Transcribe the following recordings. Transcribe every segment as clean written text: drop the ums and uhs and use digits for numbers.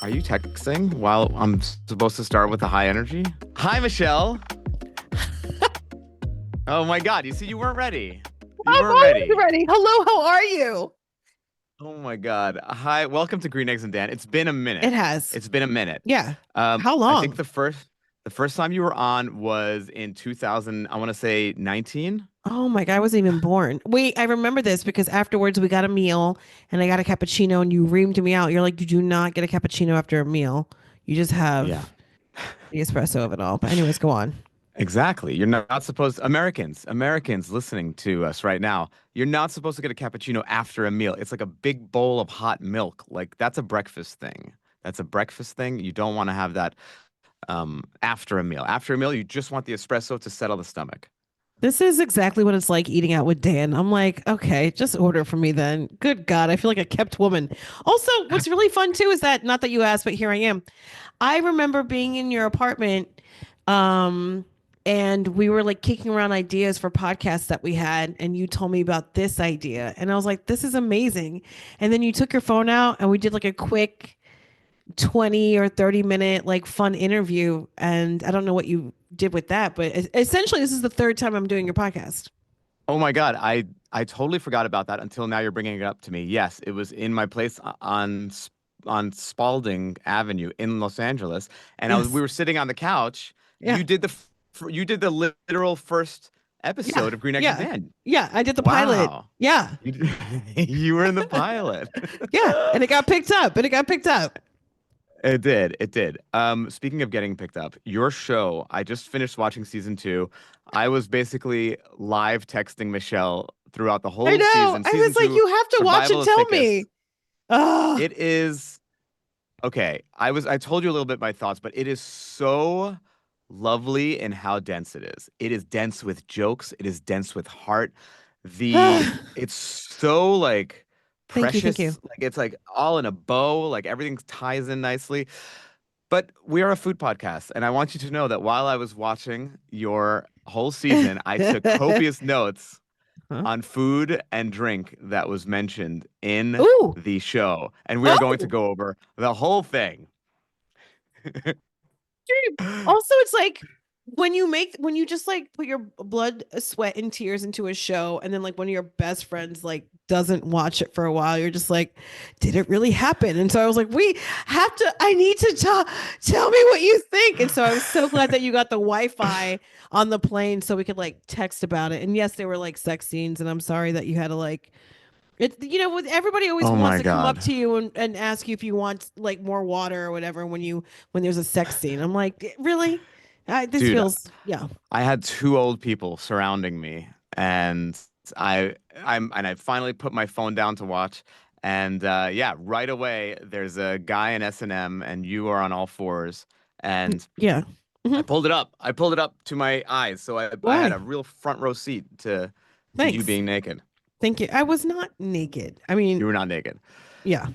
Are you texting while I'm supposed to start with a high energy? Hi, Michelle. Oh my God. You see, you weren't ready. You I'm weren't always ready. ready. Hello, how are you? Oh my God. Hi. Welcome to Green Eggs and Dan. It's been a It minute. has. It's been a minute. Yeah. How I think long? the first time you were on was in 2000, I want to say 19. Oh my God, I wasn't even born. Wait, I remember this because afterwards we got a meal and I got a cappuccino and you reamed me out. You're like, you do not get a cappuccino after a meal. You just Yeah. have the espresso of it all. But anyways, go on. Exactly. You're not supposed Americans listening to us right now, you're not supposed to get a cappuccino after a meal. It's like a big bowl of hot milk. Like that's a breakfast thing. That's a breakfast thing. You don't want to have that after a meal. After a meal, you just want the espresso to settle the stomach. This is exactly what it's like eating out with Dan. I'm like, okay, just order for me then. Good God, I feel like a kept woman. Also, what's really fun too is that not that you asked, but here I am. I remember being in your apartment, um, and we were like kicking around ideas for podcasts that we had, and you told me about this idea, and I was like, this is amazing. And then you took your phone out, and we did like a quick 20 or 30-minute like fun interview, and I don't know what you did with that, but essentially, this is the third time I'm doing your podcast. Oh my God, I totally forgot about that until now you're bringing it up to me. Yes, it was in my place on Spalding Avenue in Los Angeles, and we Yes. were sitting on the couch. Yeah. You did the literal first Yeah. episode of Green Eggs and Yeah. Dan. Yeah. I did the pilot. Wow. Yeah. You were in the pilot. Yeah. And it got picked up. And it got picked up. It did. It did. Speaking of getting picked up, your show, I just finished watching season two. I was basically live texting Michelle throughout the I whole know. season. I Season was like, two, you have to watch and Survival of tell Thickest. me. Oh, It is okay. I told you a little bit my thoughts, but it is so lovely in how dense it is. It is dense with jokes. It is dense with heart. It's so like thank you. Thank you. precious. Like it's like all in a bow. Like everything ties in nicely. But we are a food podcast, and I want you to know that while I was watching your whole season, I took copious notes Huh? on food and drink that was mentioned in Ooh. the show, and we are going to Oh. go over the whole thing. Also, it's like when you just like put your blood, sweat, and tears into a show, and then like one of your best friends like doesn't watch it for a while, you're just like, did it really happen? And so I was like, we have to. I need to tell me what you think. And so I was so glad that you got the Wi-Fi on the plane so we could like text about it. And yes, there were like sex scenes, and I'm sorry that you had to like it, with everybody always Oh wants my to come up God. to you and ask you if you want like more water or whatever when there's a sex scene. I'm like, really? This Dude, feels yeah. I had two old people surrounding me, and I finally put my phone down to watch, and yeah, right away there's a guy in S&M, and you are on all fours, and Yeah. I Hmm. pulled it up. I pulled it up to my eyes, so I had Why? a real front row seat to you Thanks. being naked. Thank you. I was not naked. I You mean, were not naked, yeah.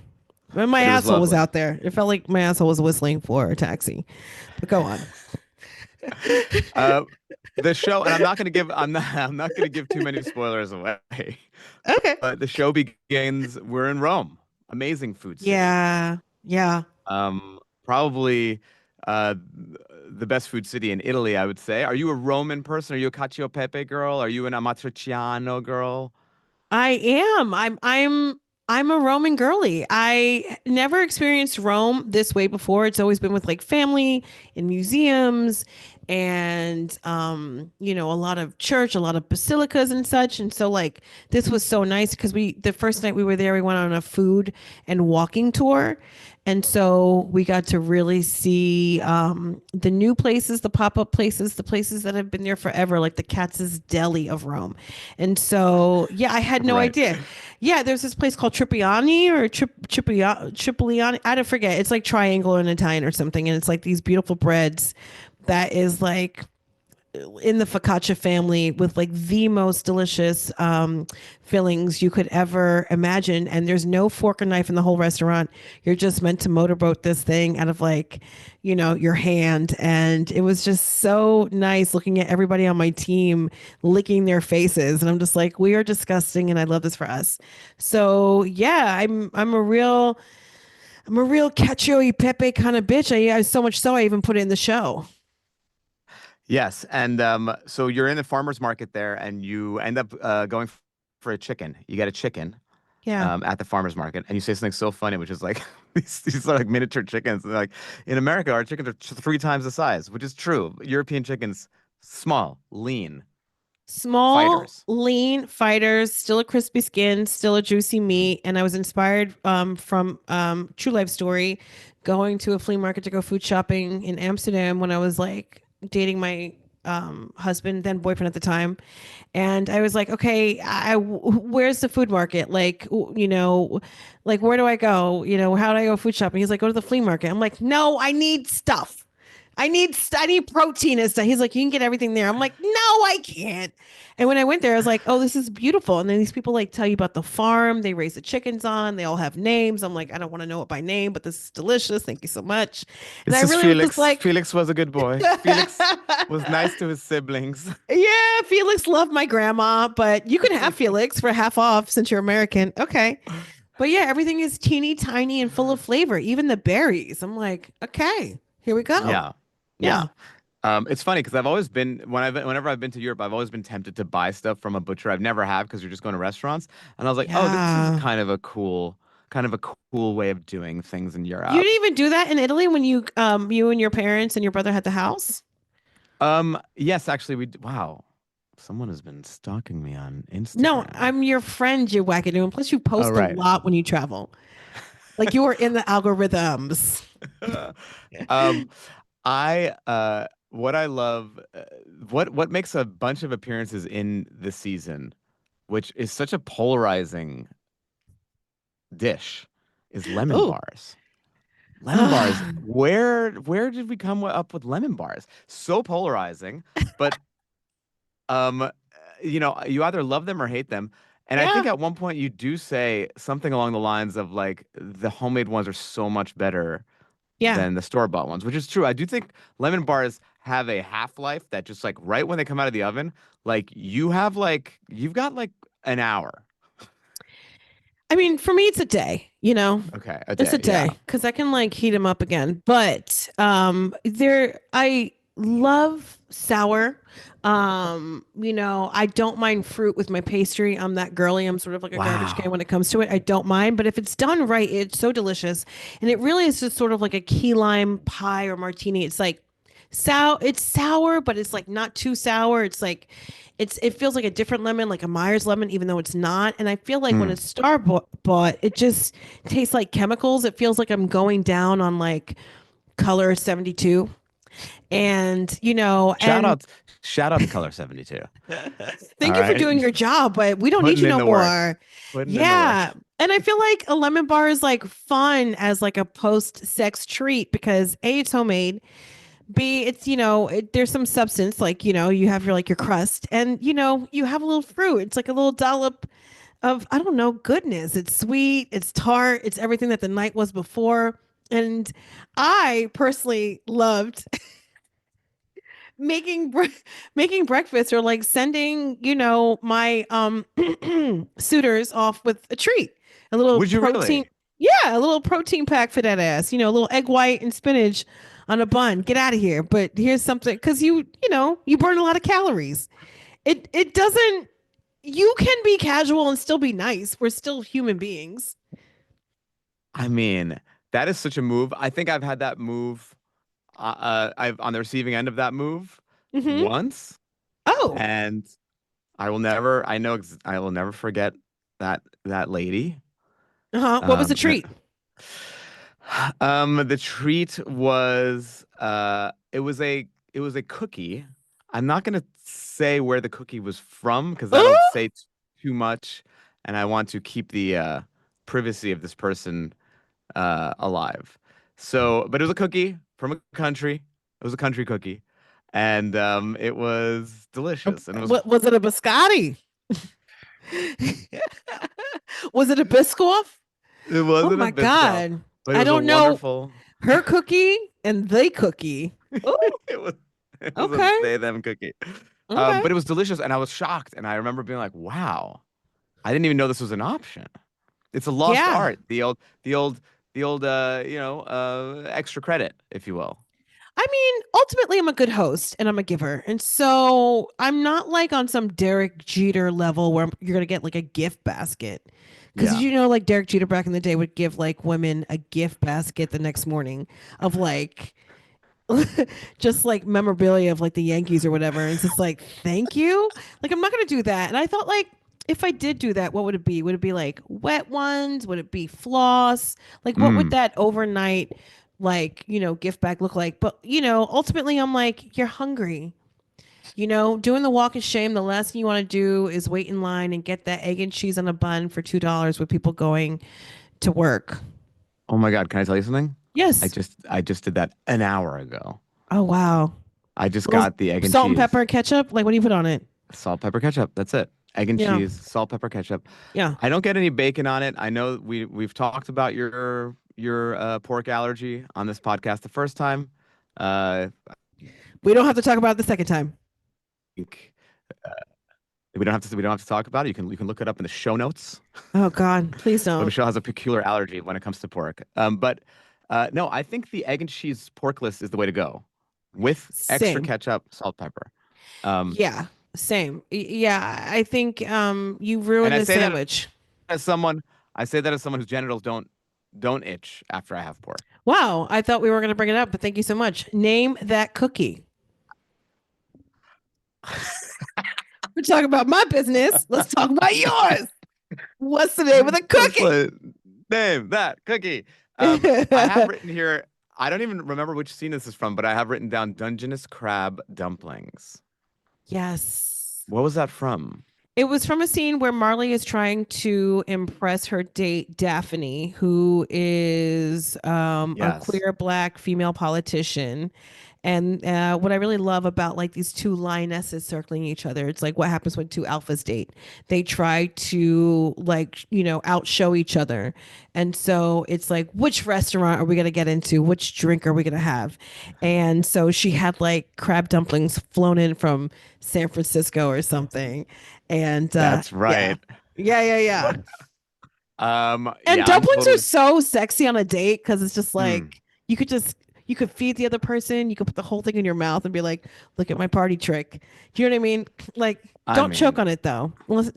But my but it was asshole was lovely. out there. It felt like my asshole was whistling for a taxi. But go on. Uh, the show, and I'm not gonna give too many spoilers away, Okay. but the show begins. We're in Rome, amazing food city. Yeah. Yeah. Probably uh, the best food city in Italy, I would say. Are you a Roman person? Are you a cacio e pepe girl? Are you an amatriciano girl? I am. I'm a Roman girly. I never experienced Rome this way before. It's always been with like family in museums and a lot of church, a lot of basilicas and such. And so like this was so nice because we the first night we were there, we went on a food and walking tour. And so we got to really see the new places, the pop-up places, the places that have been there forever, like the Katz's Deli of Rome. And so, yeah, I had no Right. idea. Yeah, there's this place called Tripoliani. I don't forget. It's like triangle in Italian or something. And it's like these beautiful breads that is like in the focaccia family with like the most delicious fillings you could ever imagine. And there's no fork or knife in the whole restaurant. You're just meant to motorboat this thing out of like, your hand. And it was just so nice looking at everybody on my team licking their faces. And I'm just like, we are disgusting and I love this for us. So yeah, I'm a real I'm a real cacio e pepe kind of bitch. So much so I even put it in the show. Yes, and so you're in the farmer's market there, and you end up going for a chicken. You get a chicken Yeah. at the farmer's market, and you say something so funny, which is like these are like miniature chickens. And like in America, our chickens are 3 times the size, which is true. European chickens, small, lean, Small, fighters. lean fighters, still a crispy skin, still a juicy Mhm. meat. And I was inspired from True Life Story, going to a flea market to go food shopping in Amsterdam when I was like dating my husband, then boyfriend at the time. And I was like, okay, where's the food market? Like, like where do I go? How do I go food shopping? He's like, go to the flea market. I'm like, no, I need stuff. I need protein and stuff. He's like, you can get everything there. I'm like, no, I can't. And when I went there, I was like, oh, this is beautiful. And then these people like tell you about the farm they raise the chickens on. They all have names. I'm like, I don't want to know it by name, but this is delicious. Thank you so much. And I This is really was just Felix. like, Felix was a good boy. Felix was nice to his siblings. yeah, Felix loved my grandma, but you can have Felix for half off since you're American. Okay. But yeah, everything is teeny tiny and full of flavor, even the berries. I'm like, okay, here we go. Yeah, yeah. Yeah. It's funny because I've always been whenever I've been to Europe, I've always been tempted to buy stuff from a butcher. I've never have because you're just going to restaurants, and I was like, oh, this is Yeah. kind of a cool way of doing things in You Europe. didn't even do that in Italy when you and your parents and your brother had the house? Yes, actually, wow, someone has been stalking me on No, Instagram. I'm your friend, you wackadoo. And plus you Oh, post a right. lot when you travel. Like you are in the algorithms. Um, I what I love what makes a bunch of appearances in the season, which is such a polarizing dish, is lemon Oh. bars. Lemon bars. Where did we come up with lemon bars? So polarizing, but um you either love them or hate them. And I Yeah. think at one point you do say something along the lines of like the homemade ones are so much better Yeah. than the store-bought ones, which is true. I do think lemon bars have a half-life that just like right when they come out of the oven, like you've got like an hour. I mean, for me, it's a day, Okay, a it's a day. Yeah. day because I can like heat them up again. But I love sour. I don't mind fruit with my pastry. I'm that girly. I'm sort of like a garbage can Wow. when it comes to it. I don't mind, but if it's done right, it's so delicious. And it really is just sort of like a key lime pie or martini. It's like it's sour, but it's like not too sour. It's like it feels like a different lemon, like a Myers lemon, even though it's not. And I feel like when Mm. it's store bought, it just tastes like chemicals. It feels like I'm going down on like color 72. And Shout out, shout out to Color 72. All thank you for right. doing your job, but we don't need Putting you in no the work. more. Putting in the work. Yeah. And I feel like a lemon bar is like fun as like a post sex treat because A, it's homemade. B, it's, there's some substance, like, you have your like your crust and, you have a little fruit. It's like a little dollop of, I don't know, goodness. It's sweet, it's tart, it's everything that the night was before. And I personally loved making making breakfast or like sending my suitors off with a treat, a little Would you protein, really? yeah, a little protein pack for that ass, a little egg white and spinach on a bun. Get out of here. But here's something, because you burn a lot of calories. It doesn't. You can be casual and still be nice. We're still human beings. I mean, that is such a move. I think I've had that move. I've on the receiving end of that move Mm-hmm. once, Oh, and I will never forget that lady. uh-huh. What was the Her, treat? the treat was it was a cookie. I'm not gonna say where the cookie was from because that'll Oh, say too much, and I want to keep the privacy of this person alive. So, but it was a cookie from a country. It was a country cookie, and it was delicious, and it was what was it, a biscotti? Was it a Biscoff? it Oh wasn't a my Biscoff, God. but it I was a don't know wonderful. her cookie and they cookie. Oh, It was it was a okay. they them cookie. Okay. But it was delicious, and I was shocked, and I remember being like, "Wow, I didn't even know this was an option." It's a lost Yeah. art. The old extra credit, if you will. I mean, ultimately, I'm a good host and I'm a giver. And so I'm not like on some Derek Jeter level where you're going to get like a gift basket. Because Yeah. you know, like Derek Jeter back in the day would give like women a gift basket the next morning of like just like memorabilia of like the Yankees or whatever. And it's just like, thank you. Like, I'm not going to do that. And I thought, like, if I did do that, what would it be? Would it be like wet ones? Would it be floss? Like, what would Mm. that overnight, like, gift bag look like? But, ultimately, I'm like, you're hungry. Doing the walk of shame, the last thing you want to do is wait in line and get that egg and cheese on a bun for $2 with people going to work. Oh my God, can I tell you something? I Yes. just I just did that an hour ago. Oh, wow. I just Little got the egg and salt and cheese, pepper ketchup. Like, what do you put on it? salt, pepper, ketchup. That's it. Egg and Yeah. cheese, salt, pepper, ketchup. Yeah. I don't get any bacon on it. I know we've talked about your pork allergy on this podcast the first time. I We don't have to talk about it the second time. think we don't have to talk about it. You can look it up in the show notes. Oh God, please But don't. Michelle has a peculiar allergy when it comes to pork. But no, I think the egg and cheese porkless is the way to go, with extra Same. ketchup, salt, pepper. Um, Yeah. Same. Yeah. I think you and ruined I the say that sandwich. as someone, I say that as someone whose genitals don't itch after I have pork. Wow. I thought we were going to bring it up, but thank you so much. Name that cookie. We're talking about my business. Let's talk about yours. What's the name of the Let's cookie? name that cookie. I have written here. I don't even remember which scene this is from, but I have written down Dungeness crab dumplings. Yes. What was that from? It was from a scene where Marley is trying to impress her date Daphne, who is a Yes, queer black female politician. And what I really love about like these two lionesses circling each other, it's like what happens when two alphas date. They try to like outshow each other, and so it's like which restaurant are we gonna get into? Which drink are we gonna have? And so she had like crab dumplings flown in from San Francisco or something, and that's yeah, right. yeah. And Yeah, I'm dumplings are totally. so sexy on a date because it's just Mm, like you could feed the other person, you could put the whole thing in your mouth and be like, "Look at my party trick." Do you know what I mean? Like, I don't choke mean, on it though.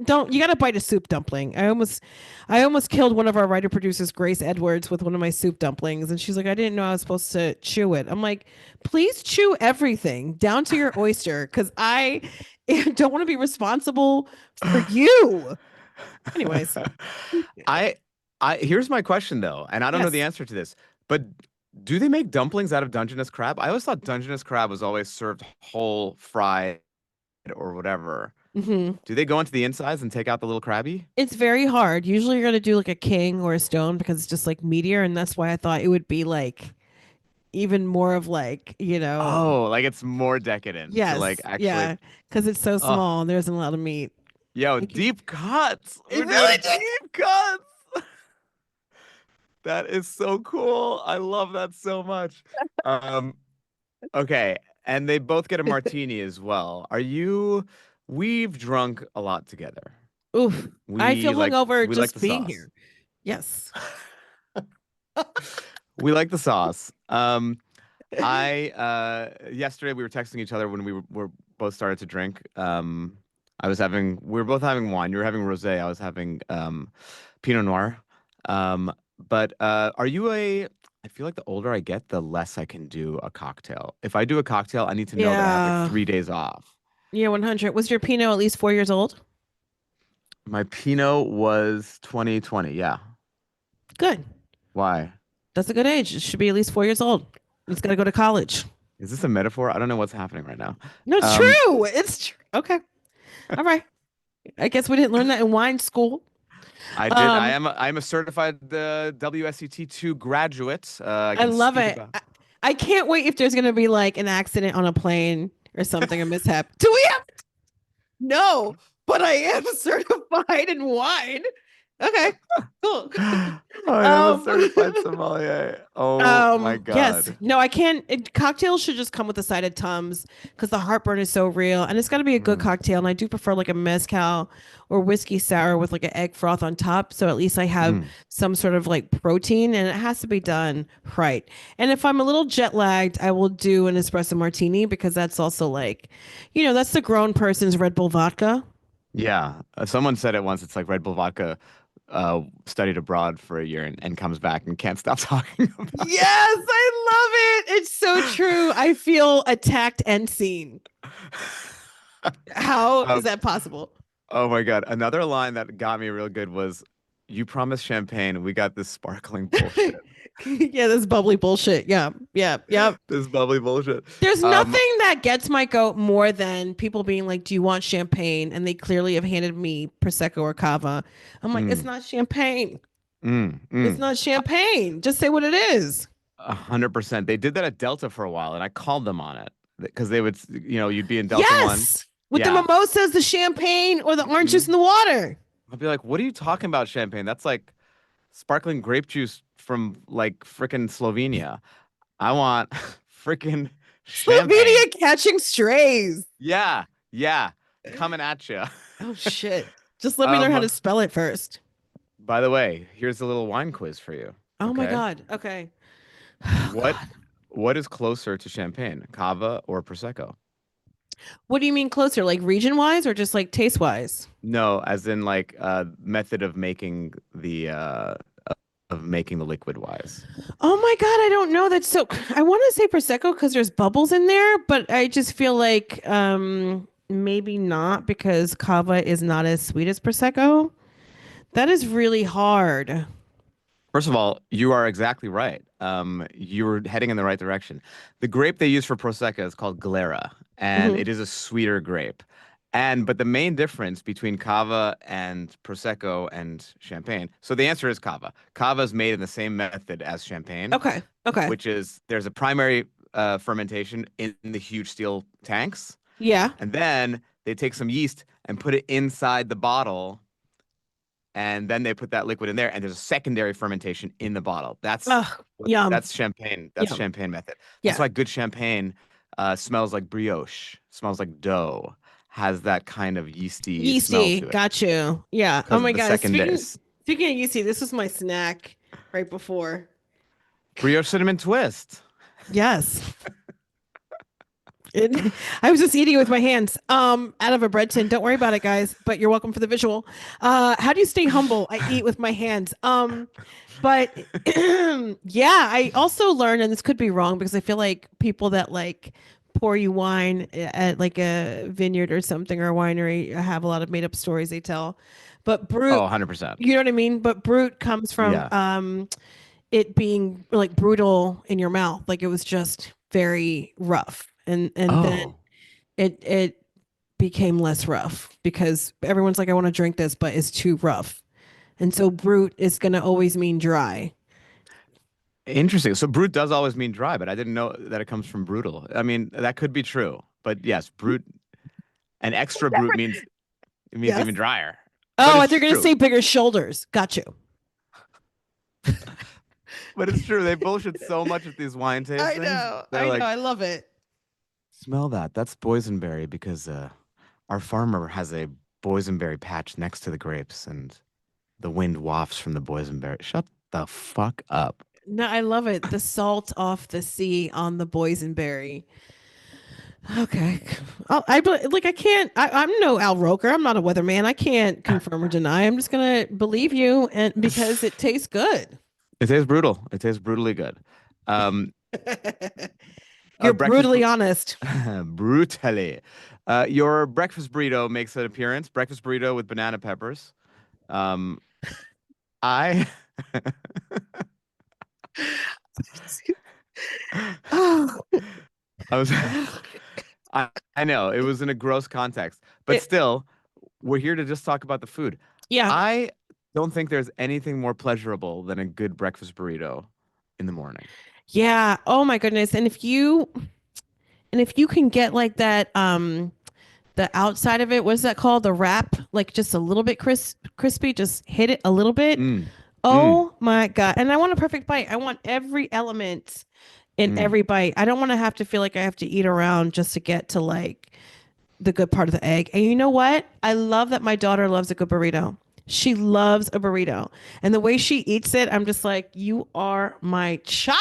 Don't you got to bite a soup dumpling? I almost killed one of our writer producers, Grace Edwards, with one of my soup dumplings, and she's like, "I didn't know I was supposed to chew it." I'm like, "Please chew everything down to your oyster, because I don't want to be responsible for you." Anyways, I, here's my question though, and I don't know the yes. answer to this, but do they make dumplings out of Dungeness crab? I always thought Dungeness crab was always served whole, fried, or whatever. Hmm. Do they go into the insides and take out the little crabby? It's very hard. Usually you're gonna do like a king or a stone because it's just like meteor, and that's why I thought it would be like even more of like, Oh, like it's more decadent to like yes, actually. yeah, because it's so Oh, small and there isn't a lot of meat. yo, Thank you. deep cuts. It We're really doing did. deep cuts. That is so cool. I love that so much. Um, okay, and they both get a martini as well. We've drunk a lot together. Oof. I feel We like hungover we like just the being sauce. here. Yes. We like the sauce. I yesterday we were texting each other when we were both started to drink. We were both having wine. You were having rosé. I was having Pinot Noir. But are you a I feel like the older I get, the less I can do a cocktail. If I do a cocktail, I need to know that I have like Yeah. 3 days off. Yeah, 100. Was your Pinot at least 4 years old? My Pinot was 2020. Yeah. Good. Why? That's a good age. It should be at least 4 years old. It's got to go to college. Is this a metaphor? I don't know what's happening right now. No, it's Um, true. It's true. Okay. All right. I guess we didn't learn that in wine school. I did. Um, I'm a certified WSET 2 graduate. I I can love speak it. about. I can't wait if there's gonna be like an accident on a plane or something, a mishap. Do we have no? But I am certified in wine. Okay, cool. I am a Um, certified sommelier. Oh my yes. God. No, I can't. Cocktails should just come with a side of Tums because the heartburn is so real. And it's got to be a good Mm, cocktail. And I do prefer like a mezcal or whiskey sour with like an egg froth on top. So at least I have mm. some sort of like protein and it has to be done right. And if I'm a little jet lagged, I will do an espresso martini because that's also like, that's the grown person's Red Bull vodka. Yeah. Someone said it once. It's like Red Bull vodka studied abroad for a year and comes back and can't stop talking about Yes, I love it. It's so true. I feel attacked and seen. it. How is Um, that possible? oh my God. Another line that got me real good was, "You promised champagne. We got this sparkling bullshit." Yeah, this bubbly bullshit. Yeah, yeah, yeah. This bubbly bullshit. There's Um, nothing that gets my goat more than people being like, "Do you want champagne?" And they clearly have handed me prosecco or cava. I'm like, "It's mm, not champagne. It's mm. not champagne. Just say what it is." 100%. They did that at Delta for a while, and I called them on it because they would, you'd be in Delta One. Yes, with the Yeah. mimosas, the champagne, or the orange juice in hmm the water. I'd be like, "What are you talking about, champagne? That's like sparkling grape juice from like frickin' Slovenia. I want frickin' champagne." Slovenia catching strays. Yeah, yeah, coming at you. Oh shit. Just let me learn how to Um, spell it first. by the way, here's a little wine quiz for you. Oh my Okay, god. Okay. Oh what god. what is closer to champagne, cava or prosecco? What do you mean closer? Like region wise or just like taste wise? No, as in like method of making the liquid wise. Oh my god, I don't know. That's so I want to say prosecco because there's bubbles in there, but I just feel like maybe not because cava is not as sweet as prosecco. That is really hard. First of all, you are exactly right. You were heading in the right direction. The grape they use for Prosecco is called Glera, and Hmm. it is a sweeter grape. But the main difference between Cava and Prosecco and Champagne, so the answer is Cava. Cava is made in the same method as Champagne, Okay. Okay. which is there's a primary fermentation in the huge steel tanks, Yeah. and then they take some yeast and put it inside the bottle and then they put that liquid in there and there's a secondary fermentation in the bottle. Ugh. Yum. That's champagne. That's Yum. champagne method. That's Yeah. why good champagne smells like brioche, smells like dough, has that kind of yeasty smell Yeasty. to it Got you. Yeah. Oh because my of the god. secondary Speaking of yeasty, this was my snack right before. brioche cinnamon twist. Yes. I was just eating it with my hands, out of a bread tin. Don't worry about it, guys. But you're welcome for the visual. How do you stay humble? I eat with my hands. But yeah, I also learned, and this could be wrong because I feel like people that like pour you wine at like a vineyard or something or a winery have a lot of made up stories they tell. But Oh, brute, 100%. you know what I mean? But brute comes from Yeah. it being like brutal in your mouth, like it was just very rough, and then Oh, it became less rough because everyone's like, I want to drink this, but it's too rough. And so brute is going to always mean dry. interesting. So brut does always mean dry, but I didn't know that it comes from brutal. I mean, that could be true, but yes, brut and extra brut means it means Yes. even drier. But Oh, I it's thought you're going to true. say bigger shoulders. Got you. But it's true. They bullshit so much at these wine I tastings. know. They're I know. like, I love it. smell that. That's boysenberry because our farmer has a boysenberry patch next to the grapes, and the wind wafts from the boysenberry. Shut the fuck up. No, I love it. The salt off the sea on the boysenberry. Okay. Like I can't. I'm no Al Roker. I'm not a weatherman. I can't confirm or deny. I'm just gonna believe you, and because it tastes good. It tastes brutal. It tastes brutally good. Um, You're breakfast brutally honest. brutally. Your breakfast burrito makes an appearance. Breakfast burrito with banana peppers. Um, I Oh, I was I know it was in a gross context, but it, still, we're here to just talk about the food. yeah, I don't think there's anything more pleasurable than a good breakfast burrito in the morning. yeah. Oh my goodness. And if you can get like that, the outside of it, what's that called? The wrap, like just a little bit crispy. Just hit it a little bit. Mm. Mm, Oh my God. And I want a perfect bite. I want every element in mm. every bite. I don't want to have to feel like I have to eat around just to get to like the good part of the egg. And you know what? I love that my daughter loves a good burrito. She loves a burrito. And the way she eats it, I'm just like, you are my child.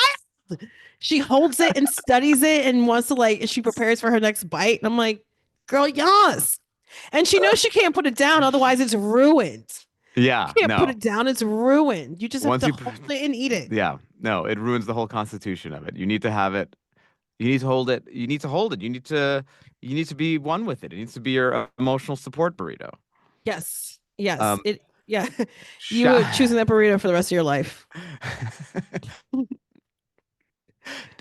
She holds it and studies it and wants to like, she prepares for her next bite. And I'm like, girl, yes. And she knows she can't put it down, otherwise it's ruined. Yeah, You can't put no. it down, it's ruined. You just have Once to you, hold it and eat it. yeah, no, it ruins the whole constitution of it. You need to have it. You need to hold it. You need to hold it. You need to be one with it. It needs to be your emotional support burrito. Yes. Yes. Um, It yeah. You would choosing sha- that burrito for the rest of your life.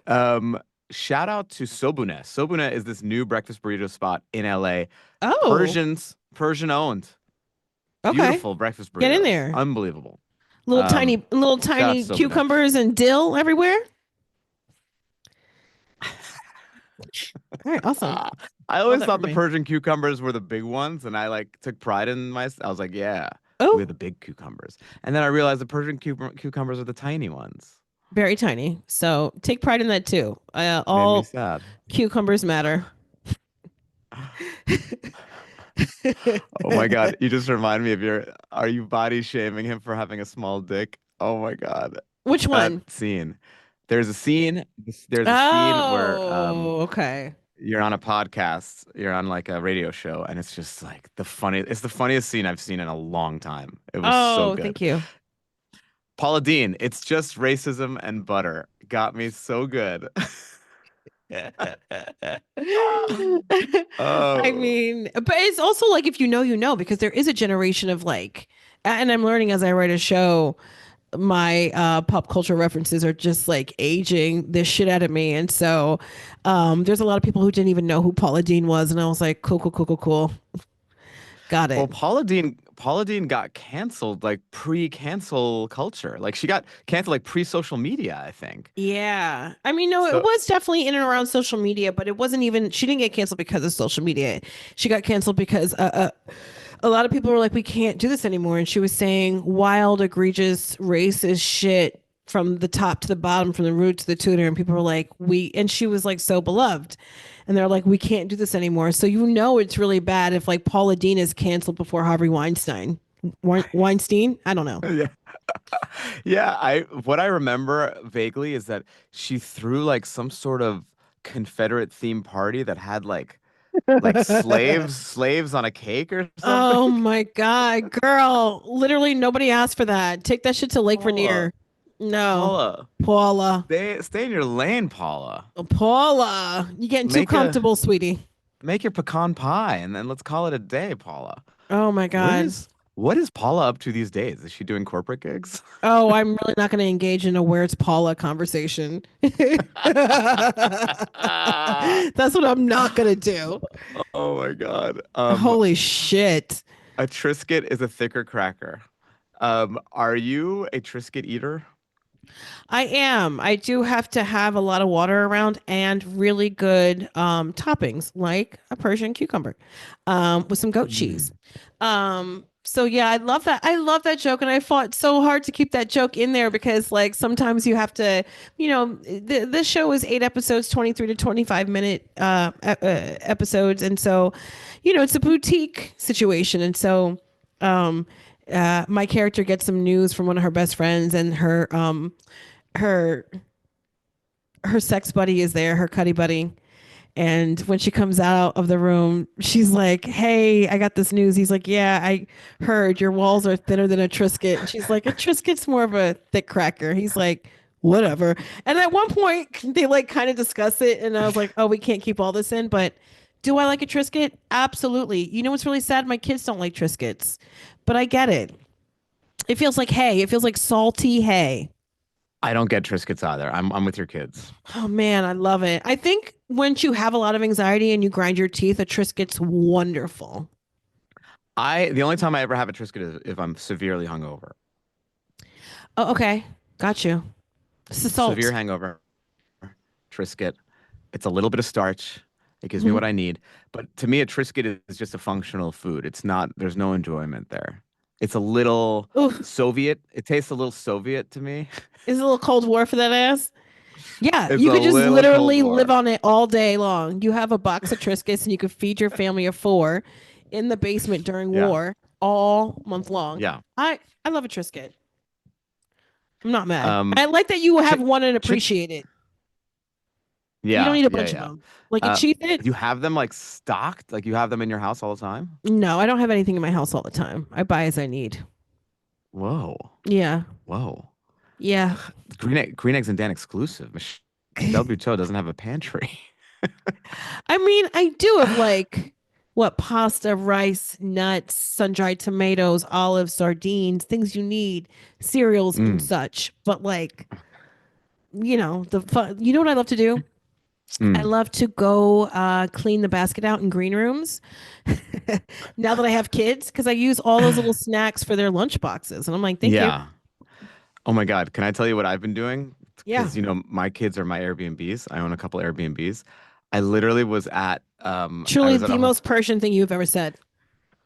um, shout out to Sobune. Sobune is this new breakfast burrito spot in LA. Oh, Persian owned. okay. Beautiful breakfast Get in burritos. there. Unbelievable. Little Shout out tiny to Sobune. cucumbers and dill everywhere. All right, awesome. Ah, I Love always that for thought the me. Persian cucumbers were the big ones, and I like took pride in my. I was like, yeah, we're Oh, the big cucumbers. And then I realized the Persian cucumbers are the tiny ones. very tiny. So take pride in that too. Made me All sad. cucumbers matter. Oh my God, you just remind me of your. Are you body shaming him for having a small dick? Oh my God, Which that one? scene. There's a scene. There's a scene where Oh, okay. you're on a podcast, you're on like a radio show, and it's just like the funny. It's the funniest scene I've seen in a long time. It was so Oh, good. thank you. Paula Dean, it's just racism and butter. Got me so good. I Oh, mean, but it's also like if you know, you know, because there is a generation of like, and I'm learning as I write a show, my pop culture references are just like aging the shit out of me. And so there's a lot of people who didn't even know who Paula Dean was. And I was like, cool, cool, cool, cool, cool. Got well, it. Paula Dean got canceled like pre-cancel culture. Like she got canceled like pre-social media, I think. Yeah. I mean, no, it So, was definitely in and around social media, but it wasn't even, she didn't get canceled because of social media. She got canceled because a lot of people were like, we can't do this anymore. And she was saying wild, egregious, racist shit from the top to the bottom, from the root to the tutor. And people were like, and she was like so beloved. And they're like, we can't do this anymore. So you know it's really bad if like Paula Dean is canceled before Harvey Weinstein. Weinstein? I don't know. yeah. Yeah, I what I remember vaguely is that she threw like some sort of Confederate themed party that had like slaves on a cake or something. Oh my God, girl. Literally nobody asked for that. Take that shit to Lake Paula, Vernier. No. Paula, Paula. stay in your lane, Paula. Paula. You getting too Make a comfortable, sweetie. make your pecan pie and then let's call it a day, Paula. Oh my What God. is what is Paula up to these days? Is she doing corporate gigs? Oh, I'm really not going to engage in a where's Paula conversation. That's what I'm not going to do. Oh my God. Holy shit. A Triscuit is a thicker cracker. Are you a Triscuit eater? I am. I do have to have a lot of water around and really good toppings like a Persian cucumber with some goat cheese. Mm. So yeah, I love that. I love that joke, and I fought so hard to keep that joke in there because like sometimes you have to, this show is 8 episodes, 23 to 25 minute episodes, and so, it's a boutique situation, and so my character gets some news from one of her best friends, and her her sex buddy is there, her cuddy buddy. And when she comes out of the room, she's like, "Hey, I got this news." He's like, "Yeah, I heard your walls are thinner than a Triscuit." And she's like, "A Triscuit's more of a thick cracker." He's like, "Whatever." And at one point, they like kind of discuss it, and I was like, "Oh, we can't keep all this in." But do I like a Triscuit? Absolutely. You know what's really sad? My kids don't like Triscuits, but I get it. It feels like hay. It feels like salty hay. I don't get Triscuits either. I'm with your kids. Oh man, I love it. I think once you have a lot of anxiety and you grind your teeth, a Triscuit's wonderful. The only time I ever have a Triscuit is if I'm severely hungover. Oh, okay. Got you. It's the Severe salt. hangover, Triscuit. It's a little bit of starch. It gives me Mhm. what I need. But to me, a Triscuit is just a functional food. It's not, there's no enjoyment there. It's a little Ooh, Soviet. It tastes a little Soviet to me. is it a little Cold War for that ass? Yeah, It's you a could just little Cold literally live War. on it all day long. You have a box of Triscuits and you could feed your family of four in the basement during Yeah. war all month long. Yeah. I love a Triscuit. I'm not mad. Um, I like that you have chick, one and chick. appreciate it. You don't Yeah, need a yeah, bunch of yeah. them. Like a Uh, cheap it? you have them like stocked? Like you have them in your house all the time? No, I don't have anything in my house all the time. I buy as I need. Whoa, Yeah. whoa. Yeah. Green Eggs and Dan exclusive. Michelle Buteau doesn't have a pantry. I mean, I do have like what pasta, rice, nuts, sun-dried tomatoes, olives, sardines, things you need, cereals and Mm, such. But like, the fun, you know what I love to do? I mm. love to go clean the basket out in green rooms now that I have kids because I use all those little snacks for their lunch boxes. And I'm like, thank you. Yeah. Oh my God. Can I tell you what I've been doing? Yeah. Because, my kids are my Airbnbs. I own a couple Airbnbs. I literally was I Truly was at a the hotel. most Persian thing you've ever said.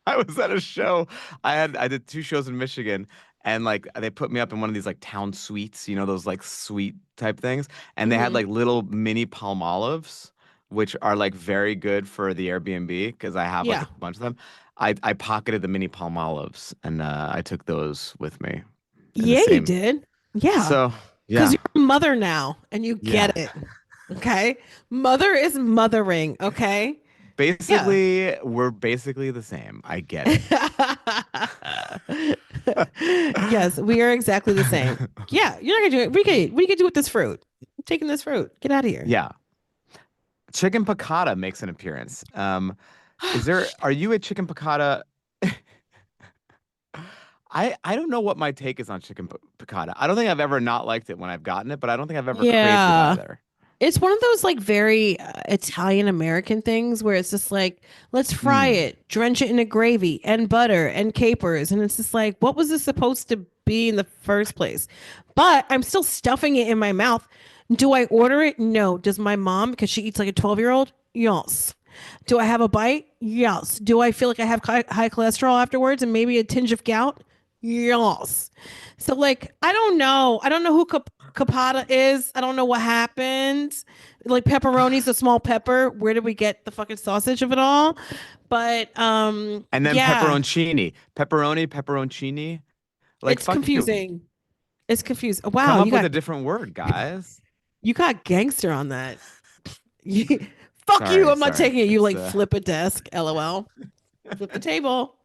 I was at a show. I did two shows in Michigan, and like they put me up in one of these like town suites, those like suite type things, and they had Hmm. like little mini palm olives, which are like very good for the Airbnb because I have like Yeah. a bunch of them. I pocketed the mini palm olives and I took those with me in the Yeah, you same. did. Yeah. So Because yeah, you're a mother now and you get yeah. it. Okay. Mother is mothering. Okay. Yeah. Basically, we're basically the same. I get it. Yes, we are exactly the same. Yeah, you're not gonna do it. What are you gonna do with this fruit? I'm taking this fruit. Get out of here. Yeah. Chicken piccata makes an appearance. Are you a chicken piccata? I don't know what my take is on piccata. I don't think I've ever not liked it when I've gotten it, but I don't think I've ever craved it Yeah. either. It's one of those like very Italian American things where it's just like, let's fry Mm. it, drench it in a gravy and butter and capers. And it's just like, what was this supposed to be in the first place? But I'm still stuffing it in my mouth. Do I order it? No. Does my mom, because she eats like a 12-year-old? Yes. Do I have a bite? Yes. Do I feel like I have high cholesterol afterwards and maybe a tinge of gout? Yes. So like I don't know. I don't know who Capata is. I don't know what happened. Like pepperoni's a small pepper. Where did we get the fucking sausage of it all? But And then yeah, pepperoncini. Like it's fuck you. confusing. It's confusing. Wow, Come up with a different word, guys. you got gangster on that. Fuck you. Sorry, I'm not sorry. taking it. You It's like flip a desk. LOL. Flip the table.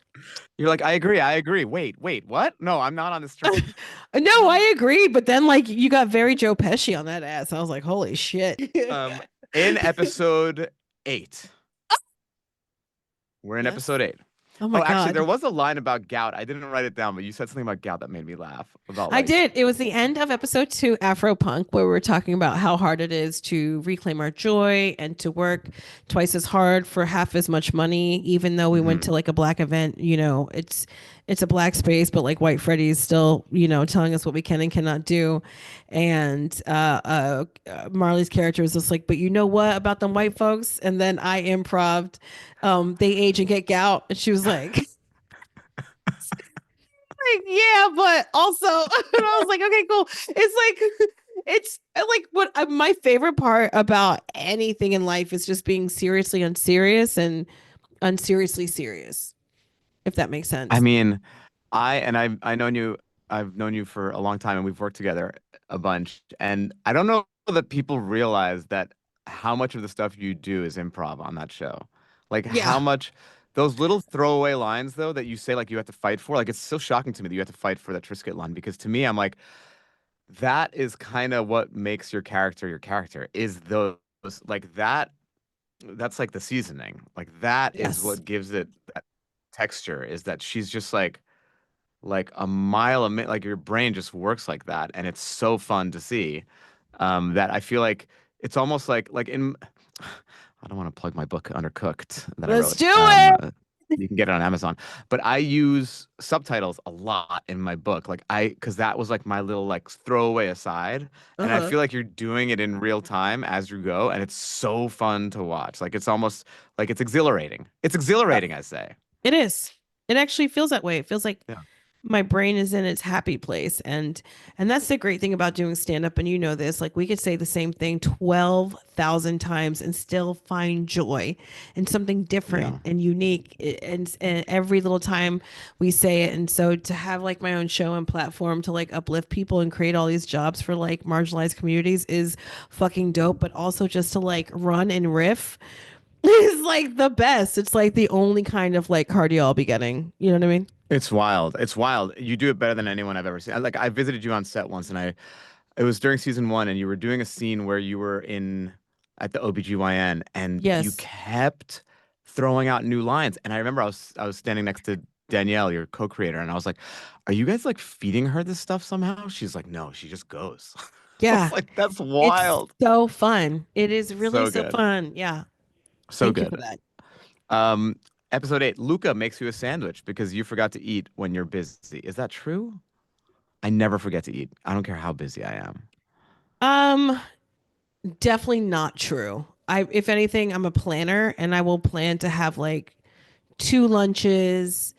You're like, I agree, I agree. Wait, what? No, I'm not on this train. No, I agree. But then like you got very Joe Pesci on that ass. I was like, holy shit. Um, in episode 8. We're in Yes. episode 8. Oh my Oh, actually, God. there was a line about gout. I didn't write it down, but you said something about gout that made me laugh. About I like, did. It was the end of episode 2, Afro Punk, where we were talking about how hard it is to reclaim our joy and to work twice as hard for half as much money, even though we went mhm. to like a black event. It's a black space, but like White Freddy is still, telling us what we can and cannot do. And Marley's character was just like, but you know what about them white folks? And then I improved, they age and get gout. And she was like, yeah, but also, and I was like, okay, cool. It's like, it's like what my favorite part about anything in life is just being seriously unserious and unseriously serious, if that makes I sense. mean, I've known you for a long time and we've worked together a bunch. And I don't know that people realize that how much of the stuff you do is improv on that show. Like how Yeah. much those little throwaway lines though that you say like you have to fight for, like it's so shocking to me that you have to fight for that Trisket line because to me I'm like that is kind of what makes your character is those like that's like the seasoning. Like that is Yes. what gives it that texture is that she's just like a mile a minute like your brain just works like that and it's so fun to see that I feel like it's almost like in I don't want to plug my book Undercooked that I Let's wrote do it. you can get it on Amazon but I use subtitles a lot in my book like I because that was like my little like throwaway aside and I Uh-huh. feel like you're doing it in real time as you go and it's so fun to watch like it's almost like it's exhilarating I say It is. It actually feels that way. It feels like yeah my brain is in its happy place, and that's the great thing about doing stand up, and you know this, like we could say the same thing 12,000 times and still find joy in something different Yeah. and unique, and every little time we say it. And so to have like my own show and platform to like uplift people and create all these jobs for like marginalized communities is fucking dope, but also just to like run and riff is like the best. It's like the only kind of like cardio I'll be getting, you know what I mean? It's wild. It's wild. You do it better than anyone I've ever seen. Like I visited you on set once and it was during season one and you were doing a scene where you were in at the OBGYN and you Yes. kept throwing out new lines. And I remember I was standing next to Danielle, your co-creator, and I was like, "Are you guys like feeding her this stuff somehow?" She's like, "No, she just goes." I was Yeah. like, "That's It's wild." so fun. It is really So so good. fun. Yeah. So Thank you for good. that. Um, episode 8, Luca makes you a sandwich because you forgot to eat when you're busy. Is that true? I never forget to eat. I don't care how busy I am. Um, Definitely not true. If anything, I'm a planner and I will plan to have like two lunches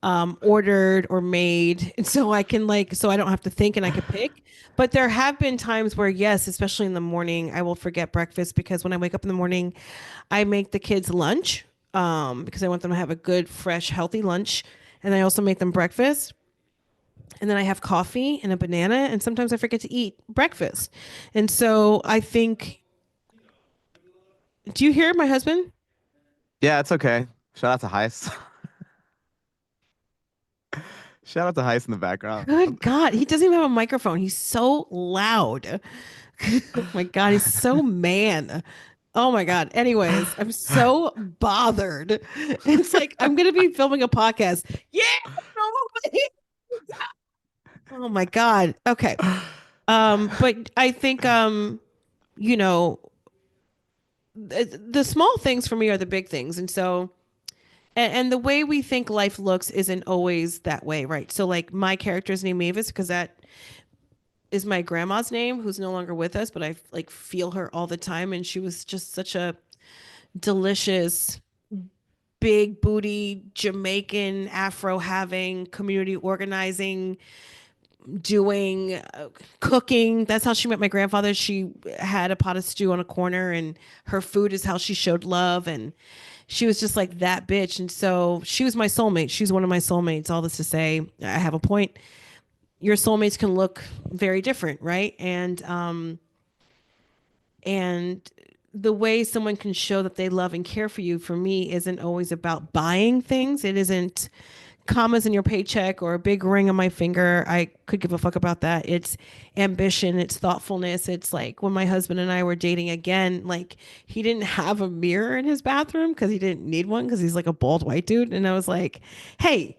ordered or made. And so I can like, so I don't have to think and I could pick. But there have been times where, yes, especially in the morning, I will forget breakfast because when I wake up in the morning, I make the kids lunch because I want them to have a good, fresh, healthy lunch. And I also make them breakfast. And then I have coffee and a banana. And sometimes I forget to eat breakfast. And so I think, do you hear my husband? Yeah, it's okay. Shout out to Heist. Shout out to Heist in the background. Good God. He doesn't even have a microphone. He's so loud. Oh my God. He's so man. Oh my God. Anyways, I'm so bothered. It's like, I'm going to be filming a podcast. Yeah. Oh my God. Okay. But I think you know, the small things for me are the big things. And so and the way we think life looks isn't always that way, right? So like my character's name Mavis because that is my grandma's name who's no longer with us, but I like feel her all the time and she was just such a delicious big booty Jamaican Afro having community organizing doing cooking. That's how she met my grandfather. She had a pot of stew on a corner, and her food is how she showed love. And she was just like that bitch. And so she was my soulmate. She's one of my soulmates. All this to say, I have a point. Your soulmates can look very different, right? And the way someone can show that they love and care for you, for me, isn't always about buying things. It isn't commas in your paycheck or a big ring on my finger. I could give a fuck about that. It's ambition, it's thoughtfulness. It's like when my husband and I were dating again, like he didn't have a mirror in his bathroom because he didn't need one because he's like a bald white dude. And I was like, hey,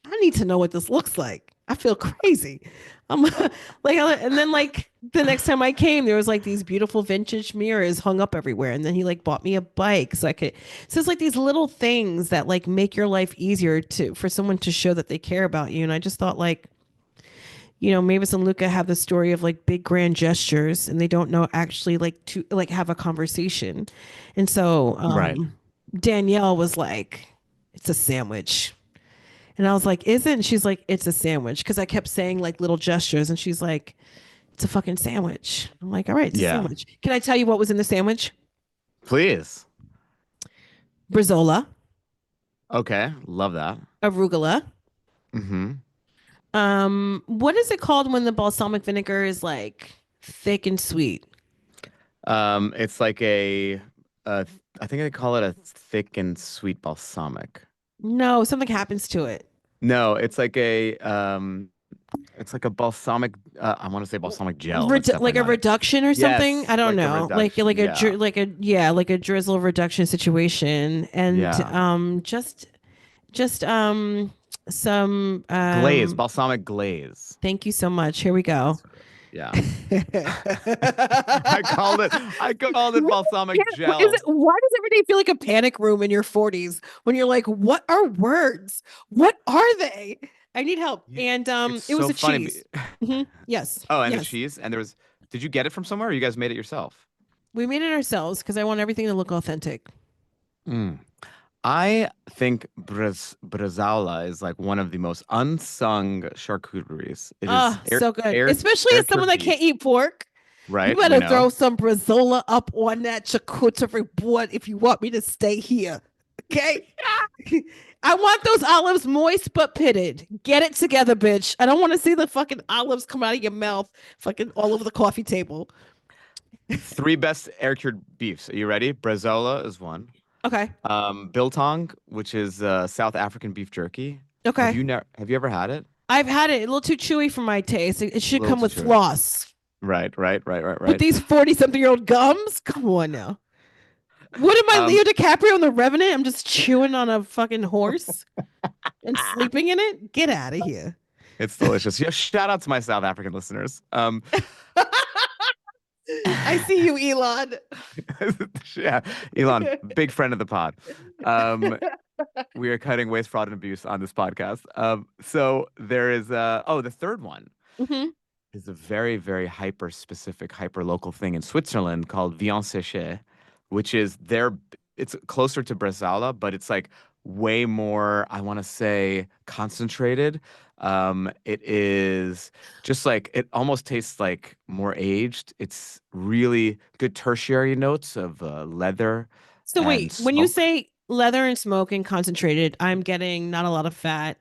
I need to know what this looks like. I feel crazy. I'm like, and then like the next time I came, there was like these beautiful vintage mirrors hung up everywhere. And then he like bought me a bike so I could. So it's like these little things that like make your life easier to for someone to show that they care about you. And I just thought like, Mavis and Luca have the story of like big grand gestures, and they don't know actually like to like have a conversation. And so Right. Danielle was like, "It's a sandwich." And I was like, isn't? And she's like, it's a sandwich. Because I kept saying like little gestures. And she's like, it's a fucking sandwich. I'm like, all right, it's a Yeah. sandwich. Can I tell you what was in the sandwich? Please. Brizola, Okay. Love that. arugula. Mm-hmm. What is it called when the balsamic vinegar is like thick and sweet? It's like uh, I think they call it a thick and sweet balsamic. No, something happens to it. No, it's like a balsamic. I want to say balsamic gel, and it's Like definitely a not it. reduction or something. I Yes, don't like a know. reduction. Yeah, Like a yeah, like a drizzle reduction situation, and yeah. just some Glaze, balsamic glaze. thank you so much. Here we go. That's right. Yeah. I Yeah. called it. I called it balsamic Is it, gel. why does every day feel like a panic room in your 40s when you're like, what are words? What are they? I need help. Yeah, And it's it was so a funny. cheese. Yes. Oh, and the Yes. cheese, and there was. Did you get it from somewhere, or you guys made it yourself? We made it ourselves because I want everything to look authentic. Mm. I think Brazaula is like one of the most unsung charcuteries. It is Oh, so good. Especially air as someone cured that can't beef, eat pork. You right? We better know. throw some Brazola up on that charcuterie board if you want me to stay here. Okay? I want those olives moist but pitted. Get it together, bitch. I don't want to see the fucking olives come out of your mouth fucking all over the coffee table. Three best air cured beefs. Are you ready? Brazola is one. Okay. Biltong, which is South African beef jerky. Okay. Have you ever had it? I've had it a little too chewy for my taste. It A should little come too with chewy. floss. But Right. these 40 something year old gums? Come on now. What am I, Um, Leo DiCaprio in The Revenant? I'm just chewing on a fucking horse and sleeping in it? Get out of here. it's delicious. Yeah, shout out to my South African listeners. I see you, Elon. Yeah, Elon, big friend of the pod. Um, we are cutting waste, fraud, and abuse on this podcast. So there is the third one Hmm. is a very, very hyper specific, hyper local thing in Switzerland called Viande séchée, which is it's closer to Bresaola, but it's like way more, I want to say, concentrated. It is just like it almost tastes like more aged. It's really good tertiary notes of leather So and wait, when you smoke. say leather and smoke and concentrated, I'm getting not a lot of fat,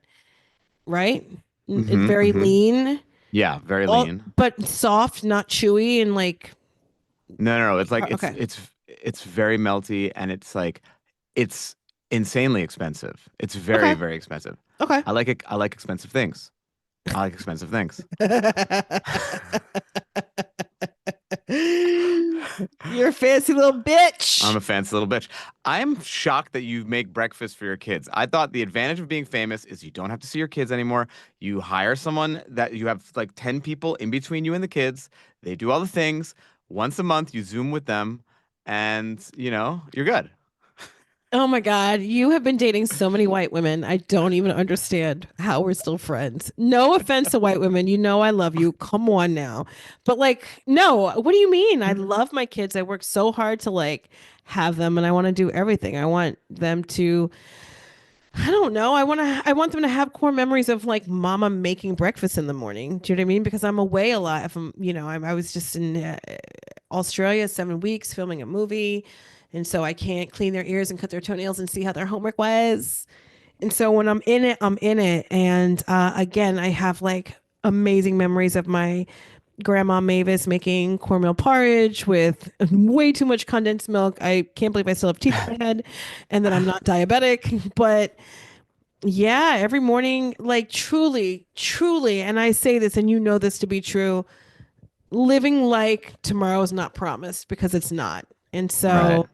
right? It's very Hmm. lean, Yeah, very all lean. but soft, not chewy, and like No. It's like okay, it's very melty and it's like it's insanely expensive. It's very, okay, very expensive. okay. I like it. I like expensive things. I like expensive things. You're a fancy little I'm bitch. a fancy little bitch. I'm shocked that you make breakfast for your kids. I thought the advantage of being famous is you don't have to see your kids anymore. You hire someone that you have like 10 people in between you and the kids. They do all the things. Once a month, you Zoom with them and, you're good. Oh my God, you have been dating so many white women. I don't even understand how we're still friends. No offense to white women. You know I love you. Come on now. But like, no, what do you mean? I love my kids. I work so hard to like have them and I want to do everything. I want them to I don't know. I want them to have core memories of like mama making breakfast in the morning. Do you know what I mean? Because I'm away a lot. If I was just in Australia 7 weeks filming a movie, and so I can't clean their ears and cut their toenails and see how their homework was. And so when I'm in it, I'm in it. And again, I have like amazing memories of my grandma Mavis making cornmeal porridge with way too much condensed milk. I can't believe I still have teeth in my head and that I'm not diabetic, but yeah, every morning, like truly, truly, and I say this and you know this to be true, living like tomorrow is not promised because it's not. And Right. so,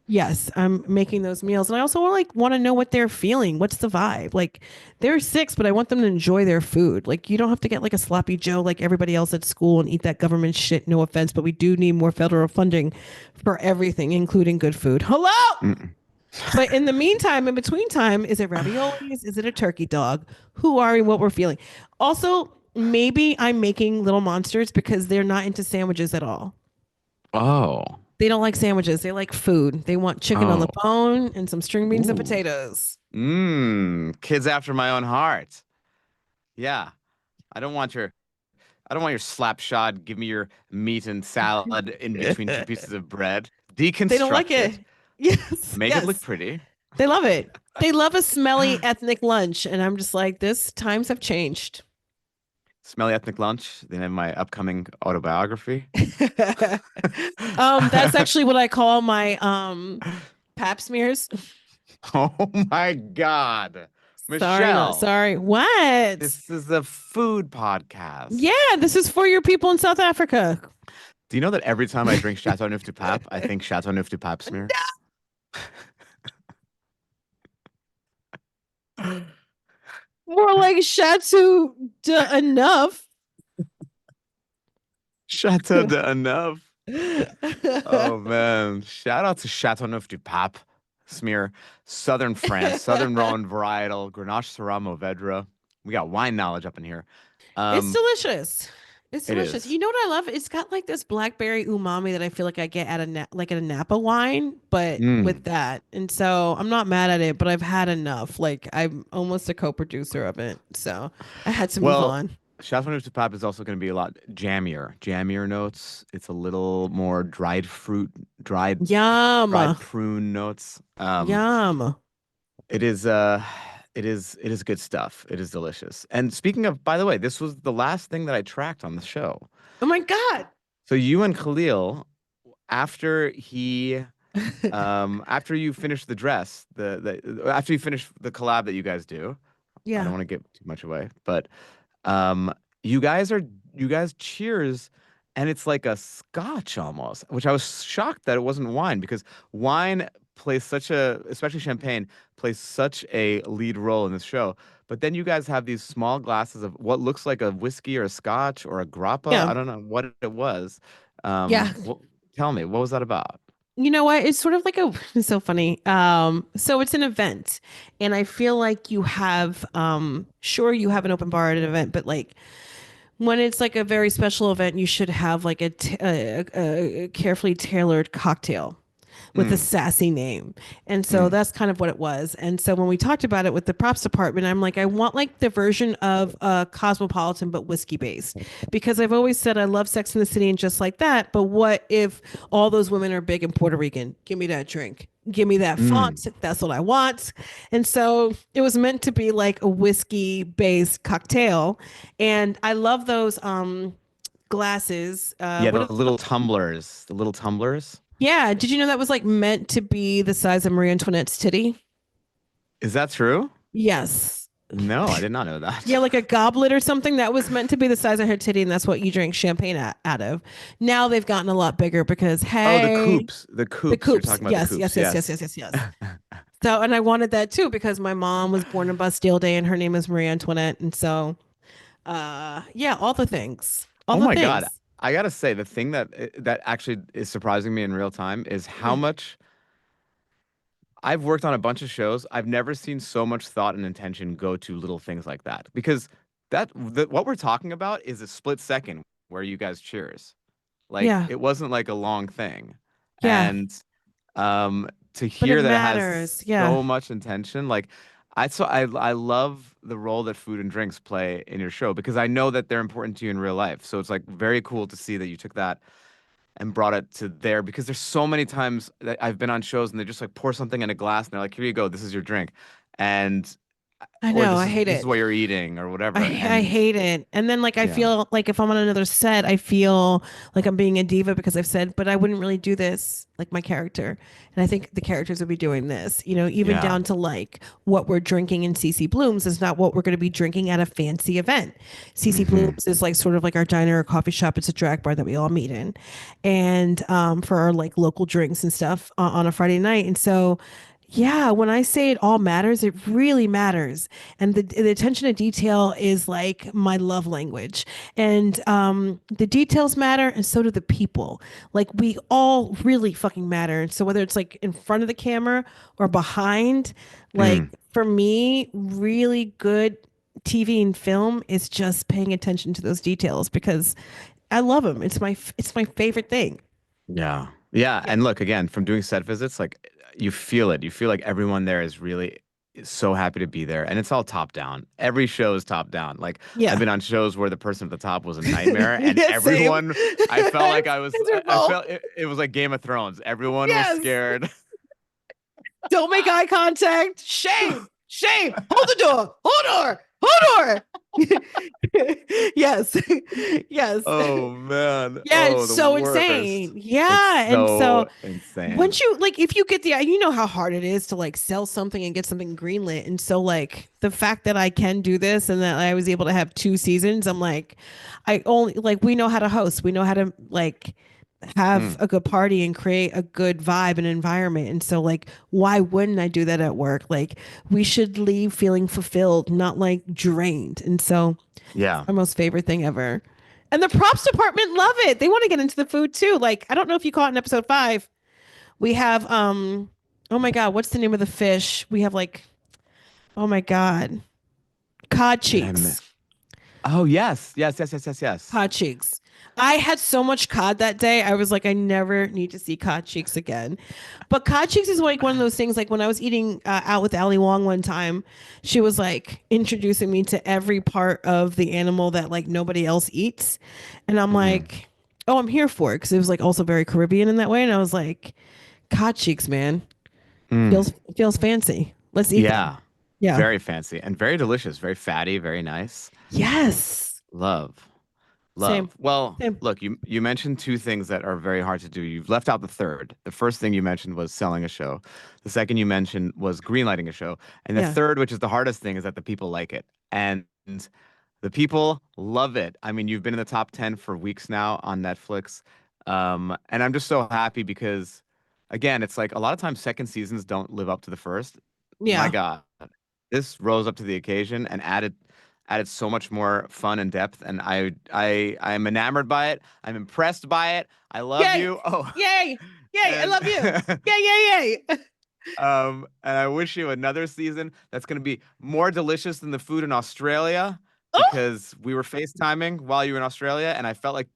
yes, I'm making those meals. And I also want to know what they're feeling. What's the vibe? Like they're six, but I want them to enjoy their food. Like you don't have to get like a sloppy Joe like everybody else at school and eat that government shit. No offense, but we do need more federal funding for everything, including good food. Hello? Mm. But in the meantime, in between time, is it raviolis? Is it a turkey dog? Who are we? What we're feeling? Also, maybe I'm making little monsters because they're not into sandwiches at all. Oh. They don't like sandwiches. They like food. They want chicken on the Oh. bone and some string beans and Ooh. potatoes. Kids after my own heart. Yeah. I don't want your I don't want your slapshod. Give me your meat and salad in between two They pieces of bread. don't like Deconstruct it. it. Yes, Make it look yes. pretty. They love it. They love a smelly ethnic lunch. And I'm just like, this times have changed. Smelly ethnic lunch. The name of my upcoming autobiography. That's actually what I call my pap smears. Oh my God. Sorry, not Michelle, sorry. What? this is a food podcast. Yeah, this is for your people in South Africa. Do you know that every time I drink Chateau Neuf du Pape, I think Chateau Neuf du Pape smear? More like Chateau de enough. Chateau de Neuf. Oh man. Shout out to Chateau Neuf du Pape smear. Southern France, Southern Rhone varietal, Grenache Syrah Mourvedre. We got wine knowledge up in here. It's Um, delicious. It's It delicious. is. You know what I love? It's got like this blackberry umami that I feel like I get at like at a Napa wine, but with Mm. that. And so I'm not mad at it, but I've had enough. Like I'm almost a co-producer of it, so I had to move Well, on. Chasseneuve du Pape is also going to be a lot jammier notes. It's a little more dried fruit, dried Yum, dried prune notes. yum. It is it is good stuff. It is delicious. And speaking of, by the way, this was the last thing that I tracked on the show. Oh my God. So you and Khalil, after he after you finish the dress, after you finish the collab that you guys do, I don't Yeah, want to give too much away, but um, you guys are you guys cheers, and it's like a scotch almost, which I was shocked that it wasn't wine because wine plays such a, especially champagne, plays such a lead role in this show. But then you guys have these small glasses of what looks like a whiskey or a scotch or a grappa. yeah, I don't know what it was. yeah. Tell me, what was that about? You know what? It's sort of like a it's so funny. So it's an event, and I feel like you have sure you have an open bar at an event, but like when it's like a very special event, you should have like a carefully tailored cocktail with a Mm, sassy name. And so mm, that's kind of what it was. And so when we talked about it with the props department, I'm like, I want like the version of Cosmopolitan, but whiskey based. Because I've always said I love Sex in the City and just like that. But what if all those women are big and Puerto Rican? Give me that drink. Give me that mm. font. That's what I want. And so it was meant to be like a whiskey based cocktail. And I love those glasses. Yeah, What the are little tumblers, the little tumblers. yeah. Did you know that was like meant to be the size of Marie Antoinette's titty? Is that true? Yes. No, I did not know Yeah, that. like a goblet or something that was meant to be the size of her titty, and that's what you drink champagne out of. Now they've gotten a lot bigger because, Oh, the hey, coops. The the coops. You're coops. talking about the Yes, coops. yes, yes, yes, Yes. yes, yes, yes. So, and I wanted that too because my mom was born on Bastille Day and her name is Marie Antoinette. And so, yeah, all the things. All Oh the my God. things. I gotta say, the thing that actually is surprising me in real time is how Mm. much I've worked on a bunch of shows. I've never seen so much thought and intention go to little things like that. Because what we're talking about is a split second where you guys cheers. Like Yeah. it wasn't like a long thing. Yeah. And um to But it hear that it has matters. Yeah. so much intention, like I love the role that food and drinks play in your show because I know that they're important to you in real life. So it's like very cool to see that you took that and brought it to there because there's so many times that I've been on shows and they just like pour something in a glass and they're like, here you go, this is your drink. And I or know. this I is hate this is it. what you're eating or whatever. I And hate it. And then like I yeah. feel like if I'm on another set, I feel like I'm being a diva because I've said, but I wouldn't really do this like my character. And I think the characters would be doing this, you know, even Yeah. down to like what we're drinking in CC Blooms is not what we're going to be drinking at a fancy event. CC Hmm. Blooms is like sort of like our diner or coffee shop. It's a drag bar that we all meet in. And for our like local drinks and stuff on a Friday night. And so yeah, when I say it all matters, it really matters. And the attention to detail is like my love language. And the details matter, and so do the people. Like we all really fucking matter. And so whether it's like in front of the camera or behind, like Mm. for me, really good TV and film is just paying attention to those details because I love them. It's my favorite thing. Yeah. Yeah. Yeah. And look, again, from doing set visits, like you feel it. You feel like everyone there is really so happy to be there. And it's all top down. Every show is top down. Like I've Yeah. been on shows where the person at the top was a nightmare and Yeah, same. everyone, I felt like It's I miserable. felt it was like Game of Thrones. Everyone was Yes. scared. Don't make eye contact. Shame. Shame. Hold the door. Hold door. Hold door. Yes. Yes. Oh man. Yeah, it's Oh, the so worst. insane. It's Yeah. And so so insane. once you like if you get the you know how hard it is to like sell something and get something greenlit. And so like the fact that I can do this and that I was able to have 2 seasons, I'm like I only like we know how to host. We know how to like have Mm. a good party and create a good vibe and environment. And so like why wouldn't I do that at work? Like we should leave feeling fulfilled, not like drained. And so it's Yeah. my most favorite thing ever. And the props department love it. They want to get into the food too. Like I don't know if you caught in episode 5. We have oh my god, what's the name of the fish? We have like oh my god, cod What did I miss? cheeks. Oh yes, yes, yes, yes, yes, yes. Cod cheeks. I had so much cod that day. I was like, I never need to see cod cheeks again. But cod cheeks is like one of those things. Like when I was eating out with Ali Wong one time, she was like introducing me to every part of the animal that like nobody else eats, and I'm Hmm. like, oh, I'm here for it because it was like also very Caribbean in that way. And I was like, cod cheeks, man, Mm. feels fancy. Let's eat them. Yeah, Yeah. very fancy and very delicious, very fatty, very nice. Yes. Love. Same. Love. Well, Same. look, you mentioned two things that are very hard to do. You've left out the third. The first thing you mentioned was selling a show. The second you mentioned was greenlighting a show. And the Yeah. third, which is the hardest thing, is that the people like it. And the people love it. I mean, you've been in the top 10 for weeks now on Netflix. And I'm just so happy because, again, it's like a lot of times second seasons don't live up to the first. My Yeah. God, this rose up to the occasion and added so much more fun and depth. And I'm enamored by it. I'm impressed by it. I love Yay! you. Oh, Yay! Yay! I and love you. Yay! Yay! Yay! and I wish you another season that's going to be more delicious than the food in Australia Oh, because we were FaceTiming while you were in Australia and I felt like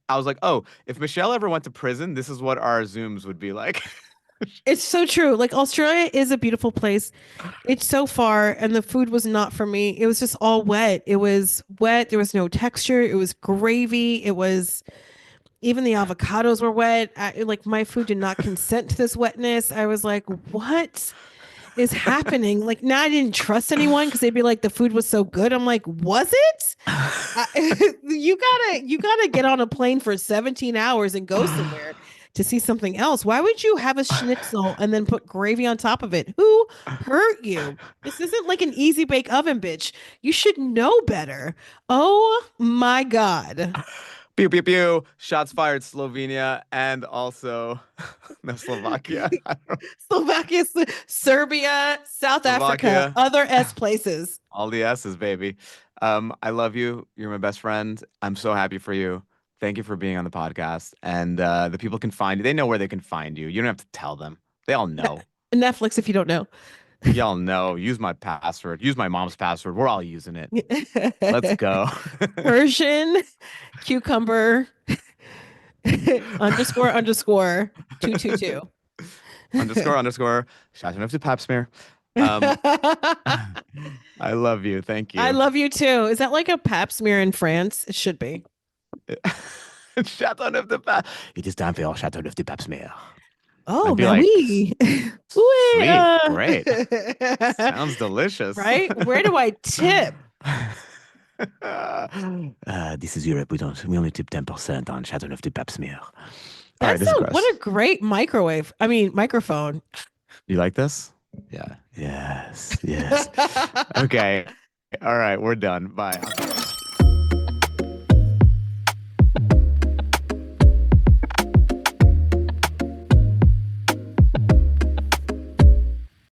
I was like, "Oh, if Michelle ever went to prison, this is what our Zooms would be like." it's so true. Like Australia is a beautiful place. It's so far, and the food was not for me. It was just all wet. It was wet. There was no texture. It was gravy. It was even the avocados were wet. Like my food did not consent to this wetness. I was like, what is happening? Like now I didn't trust anyone because they'd be like, the food was so good. I'm like, was it? I, you gotta get on a plane for 17 hours and go somewhere to see something else. Why would you have a schnitzel and then put gravy on top of it? Who hurt you? This isn't like an easy bake oven, bitch. You should know better. Oh my God. Pew pew pew. Shots fired, Slovenia and also no Slovakia. I don't know. Slovakia, Serbia, South Africa, Slovakia. other S places. All the S's, baby. I love you. You're my best friend. I'm so happy for you. Thank you for being on the podcast. And the people can find you. They know where they can find you. You don't have to tell them. They all know. Netflix, if you don't know. Y'all know. Use my password. Use my mom's password. We're all using it. Let's go. Persian, cucumber, underscore, underscore, 222. Underscore underscore. Shout out to Pap smear. Um, I love you. Thank I you. love you too. Is that like a pap smear in France? It should be. Chateau de Pap. It is time for your Chateau de Pap smear. Oh, I'd be mais like, oui. Oui, sweet, great. Sounds delicious. right? Where do I tip? This is Europe. We only tip 10% on Chateauneuf de Pap smear. All right, That's this is what gross. a great microwave. I mean, microphone. You like this? Yeah. Yes. Yes. Okay. All right, we're done. Bye.